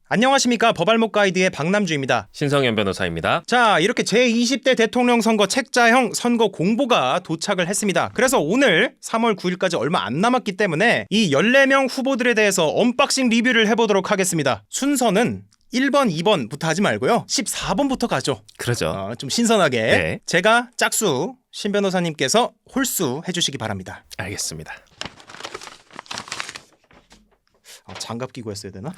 안녕하십니까. 법알목 가이드의 박남주입니다. 신성현 변호사입니다. 자, 이렇게 제20대 대통령 선거 책자형 선거 공보가 도착을 했습니다. 그래서 오늘 3월 9일까지 얼마 안 남았기 때문에 이 14명 후보들에 대해서 언박싱 리뷰를 해보도록 하겠습니다. 순서는 1번, 2번부터 하지 말고요. 14번부터 가죠. 그러죠. 좀 신선하게. 네. 제가 짝수, 신 변호사님께서 홀수 해주시기 바랍니다. 알겠습니다. 장갑 끼고 했어야 되나?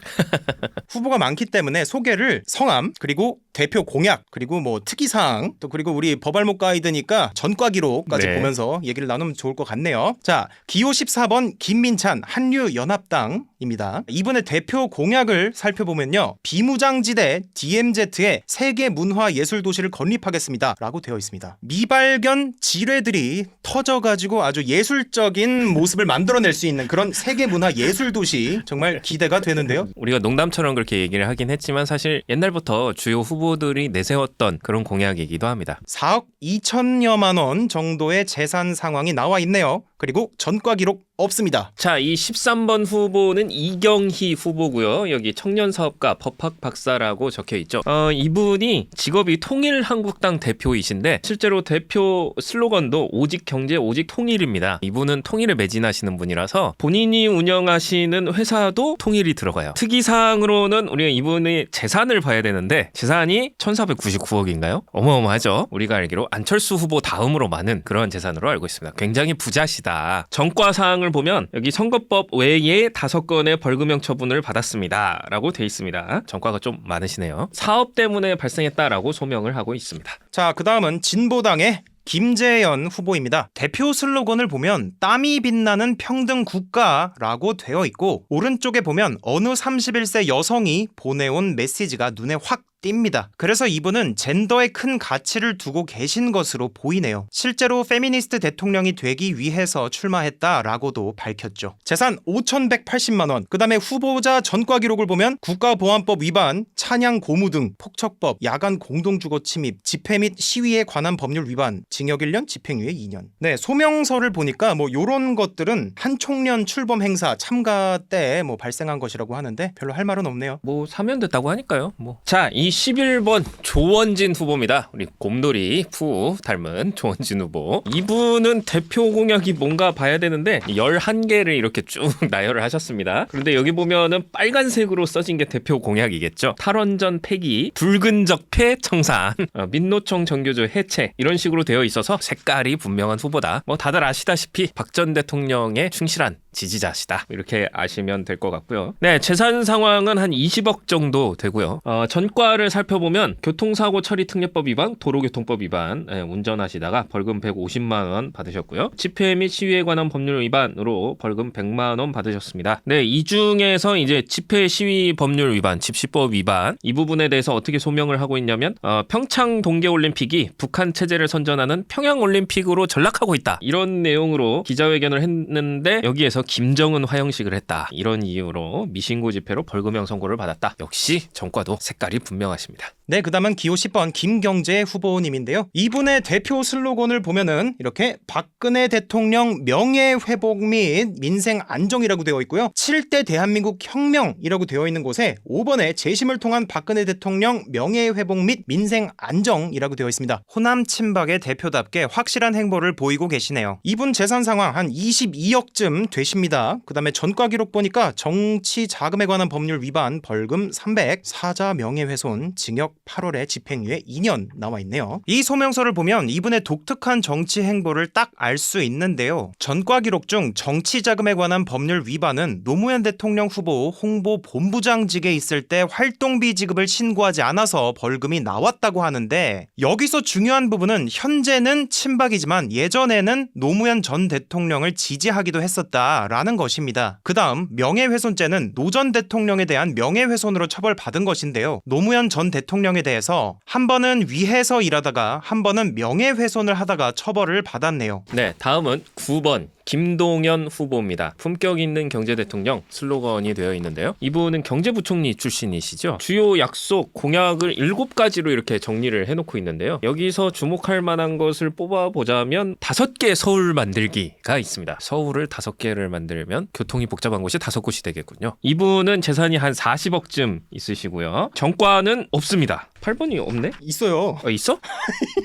후보가 많기 때문에 소개를 성함, 그리고 대표 공약, 그리고 뭐 특이사항, 또 그리고 우리 법알목 가이드니까 전과 기록까지 네. 보면서 얘기를 나누면 좋을 것 같네요. 자, 기호 14번 김민찬 한류연합당입니다. 이분의 대표 공약을 살펴보면요. 비무장지대 DMZ에 세계 문화 예술 도시를 건립하겠습니다 라고 되어 있습니다. 미발견 지뢰들이 터져가지고 아주 예술적인 모습을 만들어낼 수 있는 그런 세계 문화 예술 도시, 정말 기대가 되는데요. 우리가 농담처럼 그렇게 얘기를 하긴 했지만 사실 옛날부터 주요 후보들이 내세웠던 그런 공약이기도 합니다. 4억 2천여만 원 정도의 재산 상황이 나와 있네요. 그리고 전과 기록 없습니다. 자, 이 13번 후보는 이경희 후보고요. 여기 청년사업가 법학 박사라고 적혀있죠. 이분이 직업이 통일한국당 대표이신데 실제로 대표 슬로건도 오직 경제 오직 통일입니다. 이분은 통일을 매진하시는 분이라서 본인이 운영하시는 회사도 통일이 들어가요. 특이사항으로는 우리가 이분의 재산을 봐야 되는데 재산이 1499억인가요? 어마어마하죠. 우리가 알기로 안철수 후보 다음으로 많은 그런 재산으로 알고 있습니다. 굉장히 부자시다. 전과사항을 보면 여기 선거법 외에 5건의 벌금형 처분을 받았습니다 라고 돼 있습니다. 전과가 좀 많으시네요. 사업 때문에 발생했다라고 소명을 하고 있습니다. 자, 그 다음은 진보당의 김재현 후보입니다. 대표 슬로건을 보면 땀이 빛나는 평등 국가라고 되어 있고 오른쪽에 보면 어느 31세 여성이 보내온 메시지가 눈에 확 띕니다. 그래서 이분은 젠더에 큰 가치를 두고 계신 것으로 보이네요. 실제로 페미니스트 대통령이 되기 위해서 출마했다라고도 밝혔죠. 재산 5,180만 원. 그 다음에 후보자 전과 기록을 보면 국가보안법 위반, 찬양 고무 등 폭처법, 야간 공동주거 침입, 집회 및 시위에 관한 법률 위반, 징역 1년, 집행유예 2년. 네, 소명서를 보니까 뭐 요런 것들은 한총련 출범 행사 참가 때 뭐 발생한 것이라고 하는데 별로 할 말은 없네요. 뭐 사면 됐다고 하니까요. 뭐. 자, 이 11번 조원진 후보입니다. 우리 곰돌이 푸 닮은 조원진 후보. 이분은 대표 공약이 뭔가 봐야 되는데 11개를 이렇게 쭉 나열을 하셨습니다. 그런데 여기 보면은 빨간색으로 써진 게 대표 공약이겠죠. 탈원전 폐기, 붉은 적폐 청산, 민노총 정교조 해체 이런 식으로 되어 있어서 색깔이 분명한 후보다. 뭐 다들 아시다시피 박 전 대통령의 충실한 지지자시다. 이렇게 아시면 될 것 같고요. 네, 재산 상황은 한 20억 정도 되고요. 전과를 살펴보면 교통사고 처리 특례법 위반, 도로교통법 위반, 운전하시다가 벌금 150만 원 받으셨고요. 집회 및 시위에 관한 법률 위반으로 벌금 100만 원 받으셨습니다. 네, 이 중에서 이제 집회 시위 법률 위반, 집시법 위반 이 부분에 대해서 어떻게 소명을 하고 있냐면 평창 동계올림픽이 북한 체제를 선전하는 평양올림픽으로 전락하고 있다. 이런 내용으로 기자회견을 했는데 여기에서 김정은 화형식을 했다. 이런 이유로 미신고 집회로 벌금형 선고를 받았다. 역시 전과도 색깔이 분명하십니다. 네, 그 다음은 기호 10번 김경재 후보님인데요. 이분의 대표 슬로건을 보면은 이렇게 박근혜 대통령 명예회복 및 민생 안정이라고 되어 있고요. 7대 대한민국 혁명이라고 되어 있는 곳에 5번에 재심을 통한 박근혜 대통령 명예회복 및 민생 안정이라고 되어 있습니다. 호남 친박의 대표답게 확실한 행보를 보이고 계시네요. 이분 재산 상황 한 22억쯤 되십니다. 그 다음에 전과 기록 보니까 정치 자금에 관한 법률 위반 벌금 300, 사자 명예훼손, 징역 8월에 집행유예 2년 나와 있네요. 이 소명서를 보면 이분의 독특한 정치 행보를 딱 알 수 있는데요. 전과 기록 중 정치 자금에 관한 법률 위반은 노무현 대통령 후보 홍보 본부장직에 있을 때 활동비 지급을 신고하지 않아서 벌금이 나왔다고 하는데 여기서 중요한 부분은 현재는 친박이지만 예전에는 노무현 전 대통령을 지지하기도 했었다라는 것입니다. 그 다음 명예훼손죄는 노 전 대통령에 대한 명예훼손으로 처벌받은 것인데요. 노무현 전 대통령에 대해서 한 번은 위해서 일하다가 한 번은 명예훼손을 하다가 처벌을 받았네요. 네, 다음은 9번 김동연 후보입니다. 품격 있는 경제 대통령 슬로건이 되어 있는데요. 이분은 경제부총리 출신이시죠. 주요 약속, 공약을 7가지로 이렇게 정리를 해놓고 있는데요. 여기서 주목할 만한 것을 뽑아보자면 5개 서울 만들기가 있습니다. 서울을 5개를 만들면 교통이 복잡한 곳이 5곳이 되겠군요. 이분은 재산이 한 40억쯤 있으시고요. 정과는 없습니다. 8번이 없네? 있어요. 있어?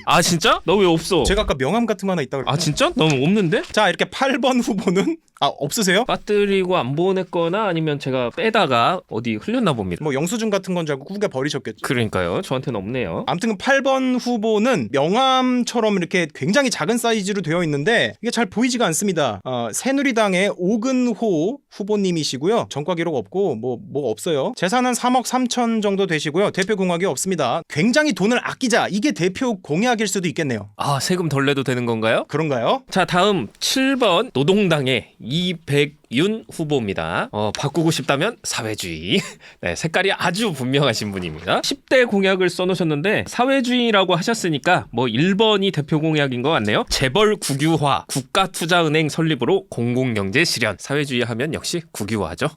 아 진짜? 너 왜 없어? 제가 아까 명함 같은 거 하나 있다고 아 진짜? 너무 없는데? 자, 이렇게 8번 후보는 없으세요? 빠뜨리고 안 보냈거나 아니면 제가 빼다가 어디 흘렸나 봅니다. 뭐 영수증 같은 건 줄 알고 꾸겨 버리셨겠죠. 그러니까요. 저한테는 없네요. 아무튼 8번 후보는 명함처럼 이렇게 굉장히 작은 사이즈로 되어 있는데 이게 잘 보이지가 않습니다. 새누리당의 오근호 후보님이시고요. 전과 기록 없고 뭐 없어요. 재산은 3억 3천 정도 되시고요. 대표 공약이 없습니다. 굉장히 돈을 아끼자. 이게 대표 공약일 수도 있겠네요. 아 세금 덜 내도 되는 건가요? 그런가요? 자 다음 7번 노동당의 이백윤 후보입니다. 바꾸고 싶다면 사회주의. 네, 색깔이 아주 분명하신 분입니다. 10대 공약을 써놓으셨는데 사회주의라고 하셨으니까 뭐 1번이 대표 공약인 것 같네요. 재벌 국유화, 국가투자은행 설립으로 공공경제 실현. 사회주의 하면 역시 국유화죠.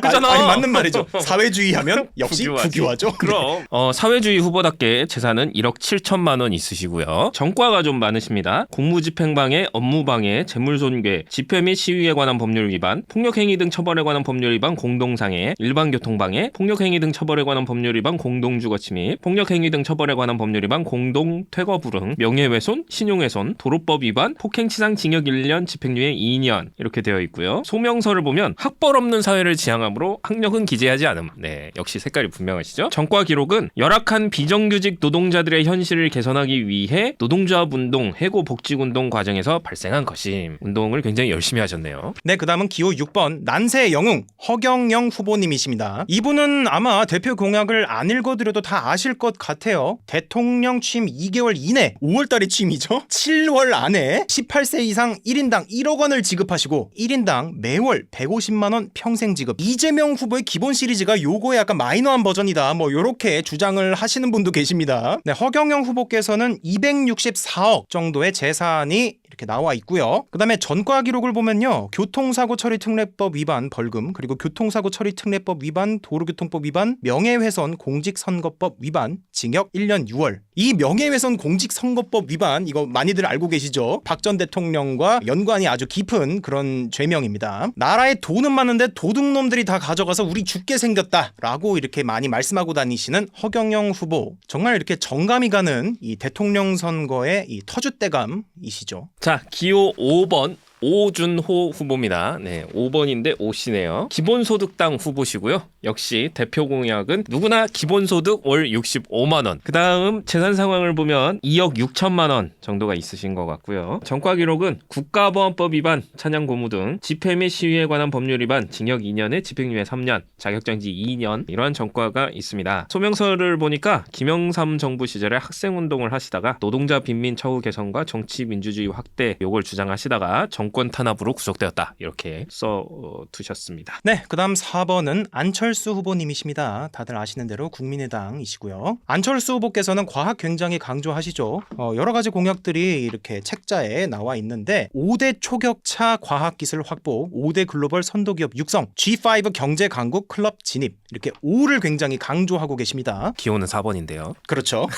그잖아. 아니, 맞는 말이죠. 사회주의 하면 역시 국유화죠. 그럼 사회주의 후보답게 재산은 1억 7천만 원 있으시고요. 전과가 좀 많으십니다. 공무집행방해, 업무방해, 재물손괴, 집회 및 시위에 관한 법률 위반, 폭력행위 등 처벌에 관한 법률 위반, 공동상해, 일반교통방해, 폭력행위 등 처벌에 관한 법률 위반, 공동주거침입, 폭력행위 등 처벌에 관한 법률 위반, 공동퇴거불응, 명예훼손, 신용훼손, 도로법 위반, 폭행치상 징역 1년, 집행유예 2년 이렇게 되어 있고요. 소명서를 보면 학벌 없는 사회를 지향함으로 학력은 기재하지 않음. 네, 역시 색깔이 분명하시죠? 전과 기록은 열악한 비정규직 노동자들의 현실을 개선하기 위해 노동조합 운동, 해고 복직 운동 과정에서 발생한 것임. 운동을 굉장히 열심히 하셨네요. 네, 그 다음은 기호 6번 난세 영웅 허경영 후보님이십니다. 이분은 아마 대표 공약을 안 읽어드려도 다 아실 것 같아요. 대통령 취임 2개월 이내 5월달에 취임이죠. 7월 안에 18세 이상 1인당 1억 원을 지급하시고 1인당 매월 150만 원 평생 지급. 이재명 후보의 기본 시리즈가 요거의 약간 마이너한 버전이다. 뭐 요렇게 주장을 하시는 분도 계십니다. 네, 허경영 후보께서는 264억 정도의 재산이 이렇게 나와 있고요. 그 다음에 전과 기록을 보면요. 교통사고 처리 특례법 위반 벌금, 그리고 교통사고 처리 특례법 위반, 도로교통법 위반, 명예훼손 공직선거법 위반, 징역 1년 6월. 이 명예훼손 공직선거법 위반 이거 많이들 알고 계시죠? 박 전 대통령과 연관이 아주 깊은 그런 죄명입니다. 나라에 돈은 많은데 도둑놈들이 다 가져가서 우리 죽게 생겼다라고 이렇게 많이 말씀하고 다니시는 허경영 후보. 정말 이렇게 정감이 가는 이 대통령 선거의 이 터줏대감이시죠. 자, 기호 5번 오준호 후보입니다. 네, 5번인데 오시네요. 기본소득당 후보시고요. 역시 대표 공약은 누구나 기본소득 월 65만 원. 그 다음 재산 상황을 보면 2억 6천만 원 정도가 있으신 것 같고요. 전과 기록은 국가보안법 위반, 찬양 고무 등 집회 및 시위에 관한 법률 위반, 징역 2년에 집행유예 3년, 자격정지 2년 이러한 전과가 있습니다. 소명서를 보니까 김영삼 정부 시절에 학생운동을 하시다가 노동자 빈민 처우 개선과 정치민주주의 확대 요걸 주장하시다가 정권 탄압으로 구속되었다. 이렇게 써두셨습니다. 네, 그 다음 4번은 안철수 후보님이십니다. 다들 아시는 대로 국민의당이시고요. 안철수 후보께서는 과학 굉장히 강조하시죠. 여러 가지 공약들이 이렇게 책자에 나와 있는데 5대 초격차 과학기술 확보, 5대 글로벌 선도기업 육성, G5 경제 강국 클럽 진입 이렇게 5를 굉장히 강조하고 계십니다. 기호는 4번인데요. 그렇죠.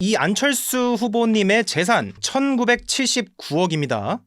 이 안철수 후보님의 재산 1979억입니다.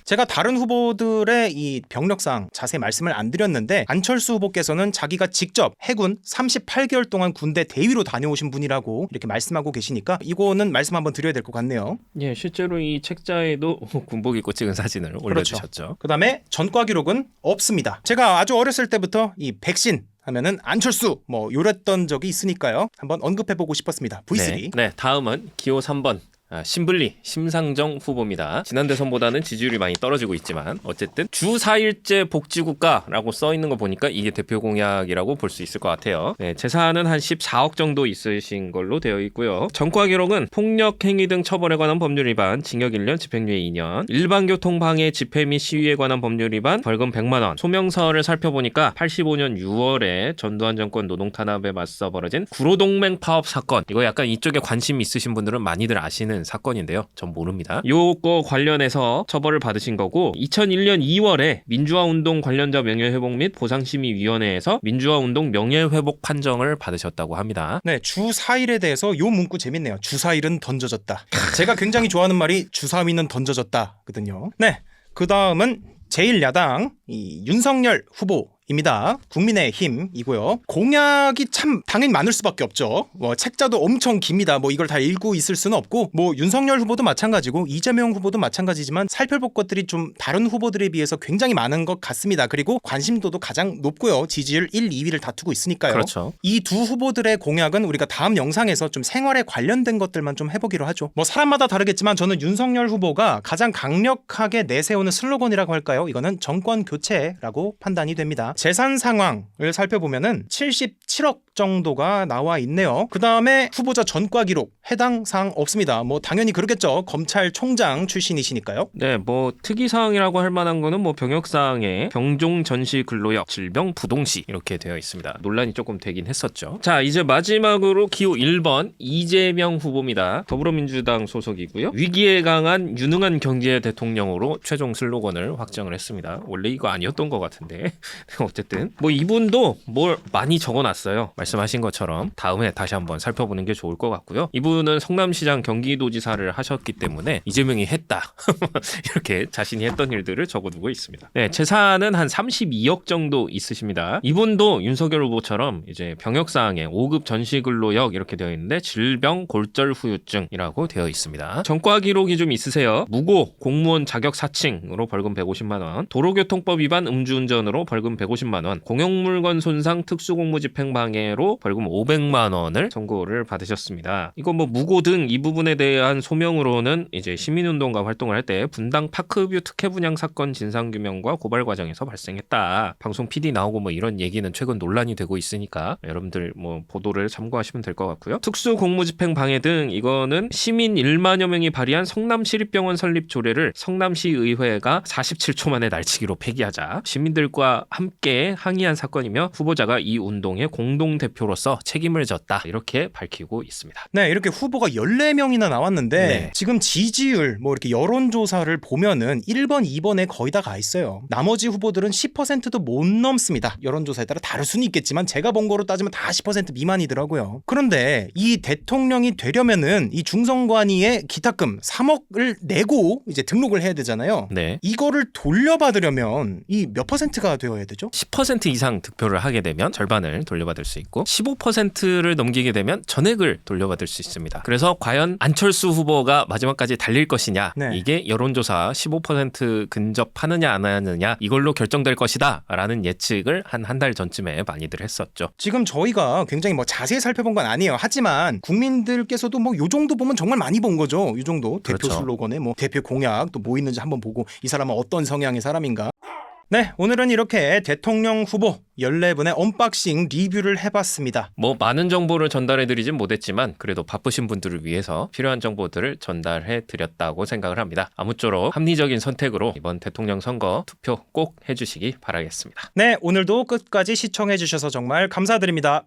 제가 다른 후보들의 이 병력상 자세히 말씀을 안 드렸는데 안철수 후보께서는 자기가 직접 해군 38개월 동안 군대 대위로 다녀오신 분이라고 이렇게 말씀하고 계시니까 이거는 말씀 한번 드려야 될 것 같네요. 예, 실제로 이 책자에도 군복 입고 찍은 사진을 올려주셨죠. 그다음에 전과 기록은 없습니다. 제가 아주 어렸을 때부터 이 백신 하면은 안철수 뭐 요랬던 적이 있으니까요. 한번 언급해보고 싶었습니다. V3. 네, 다음은 기호 3번. 신블리 심상정 후보입니다. 지난 대선보다는 지지율이 많이 떨어지고 있지만 어쨌든 주 4일제 복지국가라고 써있는 거 보니까 이게 대표 공약이라고 볼 수 있을 것 같아요. 네, 재산은 한 14억 정도 있으신 걸로 되어 있고요. 전과 기록은 폭력행위 등 처벌에 관한 법률 위반, 징역 1년, 집행유예 2년, 일반교통방해, 집회 및 시위에 관한 법률 위반, 벌금 100만 원. 소명서를 살펴보니까 85년 6월에 전두환 정권 노동탄압에 맞서 벌어진 구로동맹 파업 사건. 이거 약간 이쪽에 관심 있으신 분들은 많이들 아시는 하는 사건인데요. 전 모릅니다. 요거 관련해서 처벌을 받으신 거고 2001년 2월에 민주화운동 관련자 명예회복 및 보상심의위원회에서 민주화운동 명예회복 판정을 받으셨다고 합니다. 네, 주 4일에 대해서 요 문구 재밌네요. 주 4일은 던져졌다. 제가 굉장히 좋아하는 말이 주 3일은 던져졌다거든요. 네, 그 다음은 제1야당 윤석열 후보입니다. 국민의힘이고요. 공약이 참 당연히 많을 수밖에 없죠. 뭐 책자도 엄청 깁니다. 뭐 이걸 다 읽고 있을 수는 없고 뭐 윤석열 후보도 마찬가지고 이재명 후보도 마찬가지지만 살펴볼 것들이 좀 다른 후보들에 비해서 굉장히 많은 것 같습니다. 그리고 관심도도 가장 높고요. 지지율 1, 2위를 다투고 있으니까요. 그렇죠. 이 두 후보들의 공약은 우리가 다음 영상에서 좀 생활에 관련된 것들만 좀 해보기로 하죠. 뭐 사람마다 다르겠지만 저는 윤석열 후보가 가장 강력하게 내세우는 슬로건이라고 할까요? 이거는 정권 교체라고 판단이 됩니다. 재산 상황을 살펴보면은 77억 정도가 나와 있네요. 그 다음에 후보자 전과 기록 해당 사항 없습니다. 뭐 당연히 그러겠죠. 검찰총장 출신이시니까요. 네, 뭐 특이사항이라고 할 만한 거는 뭐 병역사항에 병종 전시 근로역, 질병 부동시 이렇게 되어 있습니다. 논란이 조금 되긴 했었죠. 자, 이제 마지막으로 기호 1번 이재명 후보입니다. 더불어민주당 소속이고요. 위기에 강한 유능한 경제 대통령으로 최종 슬로건을 확정을 했습니다. 원래 이거 아니었던 것 같은데 어쨌든 뭐 이분도 뭘 많이 적어놨어요. 말씀하신 것처럼 다음에 다시 한번 살펴보는 게 좋을 것 같고요. 이분은 성남시장 경기도지사를 하셨기 때문에 이재명이 했다 이렇게 자신이 했던 일들을 적어두고 있습니다. 네, 재산은 한 32억 정도 있으십니다. 이분도 윤석열 후보처럼 이제 병역사항에 5급 전시근로역 이렇게 되어 있는데 질병 골절 후유증이라고 되어 있습니다. 전과 기록이 좀 있으세요. 무고 공무원 자격 사칭으로 벌금 150만 원, 도로교통법 위반 음주운전으로 벌금 150만 원, 공용물건 손상 특수공무집행 방해로 벌금 500만 원을 선고를 받으셨습니다. 이거 뭐 무고 등 이 부분에 대한 소명으로는 이제 시민운동가 활동을 할 때 분당 파크뷰 특혜 분양 사건 진상규명과 고발 과정에서 발생했다. 방송 PD 나오고 뭐 이런 얘기는 최근 논란이 되고 있으니까 여러분들 뭐 보도를 참고하시면 될 것 같고요. 특수공무집행 방해 등 이거는 시민 1만여 명이 발의한 성남시립병원 설립 조례를 성남시의회가 47초 만에 날치기로 폐기하자 시민들과 함께 항의한 사건이며 후보자가 이 운동의 공동대표로서 책임을 졌다. 이렇게 밝히고 있습니다. 네, 이렇게 후보가 14명이나 나왔는데 네. 지금 지지율 뭐 이렇게 여론조사를 보면은 1번, 2번에 거의 다 가 있어요. 나머지 후보들은 10%도 못 넘습니다. 여론조사에 따라 다를 수는 있겠지만 제가 본 거로 따지면 다 10% 미만이더라고요. 그런데 이 대통령이 되려면은 이 중선관위의 기탁금 3억을 내고 이제 등록을 해야 되잖아요. 네. 이거를 돌려받으려면 이 몇 퍼센트가 되어야 되죠? 10% 이상 득표를 하게 되면 절반을 돌려받을 수 있고 15%를 넘기게 되면 전액을 돌려받을 수 있습니다. 그래서 과연 안철수 후보가 마지막까지 달릴 것이냐 네. 이게 여론조사 15% 근접하느냐 안 하느냐 이걸로 결정될 것이다 라는 예측을 한 달 전쯤에 많이들 했었죠. 지금 저희가 굉장히 뭐 자세히 살펴본 건 아니에요. 하지만 국민들께서도 뭐 요 정도 보면 정말 많이 본 거죠. 이 정도 대표 그렇죠. 슬로건에 뭐 대표 공약 또 뭐 있는지 한번 보고 이 사람은 어떤 성향의 사람인가. 네, 오늘은 이렇게 대통령 후보 14분의 언박싱 리뷰를 해봤습니다. 뭐 많은 정보를 전달해드리진 못했지만 그래도 바쁘신 분들을 위해서 필요한 정보들을 전달해드렸다고 생각을 합니다. 아무쪼록 합리적인 선택으로 이번 대통령 선거 투표 꼭 해주시기 바라겠습니다. 네, 오늘도 끝까지 시청해주셔서 정말 감사드립니다.